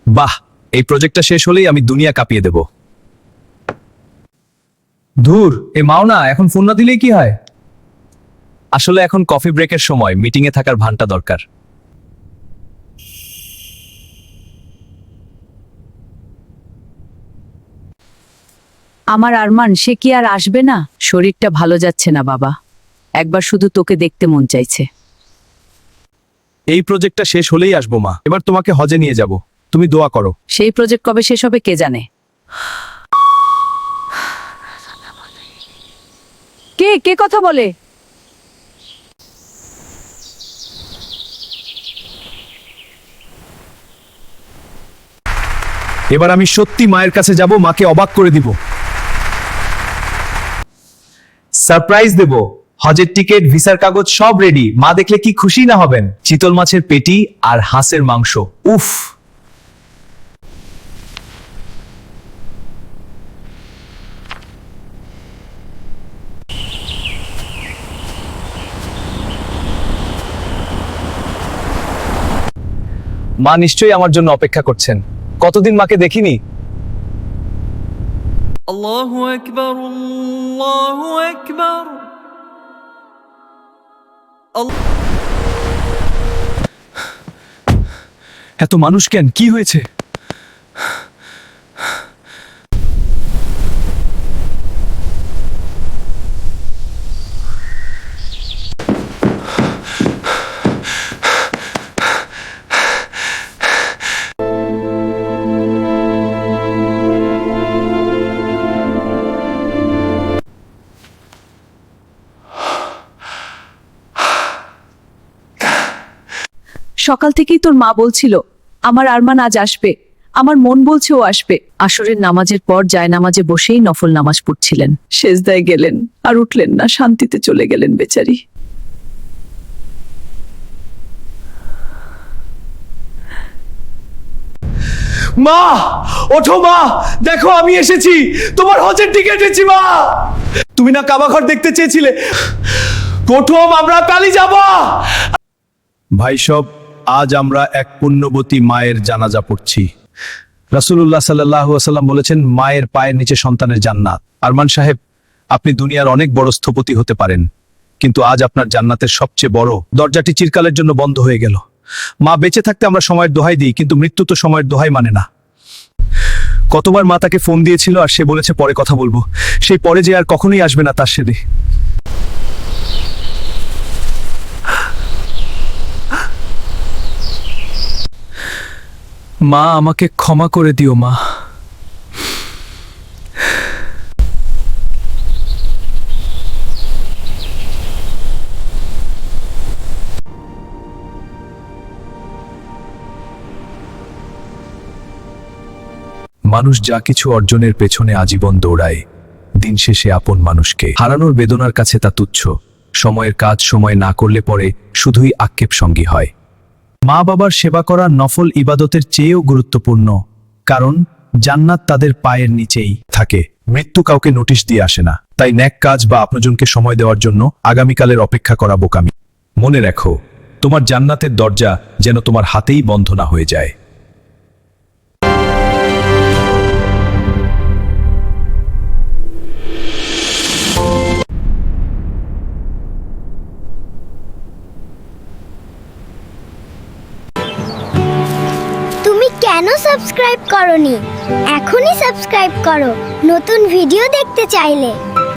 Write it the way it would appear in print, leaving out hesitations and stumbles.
বাহ, এই প্রজেক্টটা শেষ হলেই আমি দুনিয়া কাঁপিয়ে দেব। ধুর, এ মাও না, এখন ফোন না দিলেই কি হয়? আসলে এখন কফি ব্রেকের সময়, মিটিং এ থাকার ভানটা দরকার। আমার আরমান, সে কি আর আসবে না? শরীরটা ভালো যাচ্ছে না বাবা, একবার শুধু তোকে দেখতে মন চাইছে। এই প্রজেক্টটা শেষ হলেই আসবো মা, এবার তোমাকে হজে নিয়ে যাব, তুমি দোয়া করো। সেই প্রজেক্ট কবে শেষ হবে কে জানে। কে কে কথা বলে? এবার আমি সত্যি মায়ের কাছে যাব, মাকে অবাক করে দিব, সারপ্রাইজ দেব। হজের টিকিট, ভিসার কাগজ সব রেডি, মা দেখলে কি খুশি না হবেন। চিতল মাছের পেটি আর হাঁসের মাংস, উফ। মা নিশ্চয়ই আমার জন্য অপেক্ষা করছেন, কতদিন মাকে দেখিনি। আল্লাহু আকবার, আল্লাহু আকবার। এত মানুষ কেন, কি হয়েছে? সকাল থেকেই তোর মা বলছিল আমার আরমান আজ আসবে, আমার মন বলছে ও আসবে। আসরের নামাজের পর জায়নামাজে বসেই নফল নামাজ পড়ছিলেন, সেজদায় গেলেন আর উঠলেন না, শান্তিতে চলে গেলেন বেচারি। মা ওঠো, মা দেখো আমি এসেছি, তোমার হজের টিকিট এনেছি মা। তুমি না কাবা ঘর দেখতে চেয়েছিলে, প্রথম আমরা পালিয়ে যাব। ভাই সব, আজ আমরা এক পুণ্যবতী মায়ের জানাজা পড়ছি। রাসূলুল্লাহ সাল্লাল্লাহু আলাইহি ওয়াসাল্লাম বলেছেন, মায়ের পায়ের নিচে সন্তানের জান্নাত। আরমান সাহেব, আপনি দুনিয়ার অনেক বড় স্থপতি হতে পারেন, কিন্তু আজ আপনার জান্নাতের সবচেয়ে বড় দরজাটি চিরকালের জন্য বন্ধ হয়ে গেল। মা বেঁচে থাকতে আমরা সময়ের দোহাই দিই, কিন্তু মৃত্যু তো সময়ের দোহাই মানে না। কতবার মা তাকে ফোন দিয়েছিল আর সে বলেছে পরে কথা বলবো, সেই পরে যে আর কখনোই আসবে না তার সেদে। মা আমাকে ক্ষমা করে দিও মা। মানুষ যা কিছু অর্জনের পেছনে আজীবন দৌড়ায়, দিন শেষে আপন মানুষকে হারানোর বেদনার কাছে তা তুচ্ছ। সময়ের কাজ সময় না করলে পরে শুধুই আক্ষেপ সঙ্গী হয়। মা বাবার সেবা করা নফল ইবাদতের চেয়েও গুরুত্বপূর্ণ, কারণ জান্নাত তাদের পায়ের নিচেই থাকে। মৃত্যু কাউকে নোটিশ দিয়ে আসে না, তাই ন্যাক কাজ বা আপনজনকে সময় দেওয়ার জন্য আগামীকালের অপেক্ষা করা বোকামি। মনে রাখো, তোমার জান্নাতের দরজা যেন তোমার হাতেই বন্ধ না হয়ে যায়। তুমি কেন সাবস্ক্রাইব করনি? এখনই সাবস্ক্রাইব করো নতুন ভিডিও দেখতে চাইলে।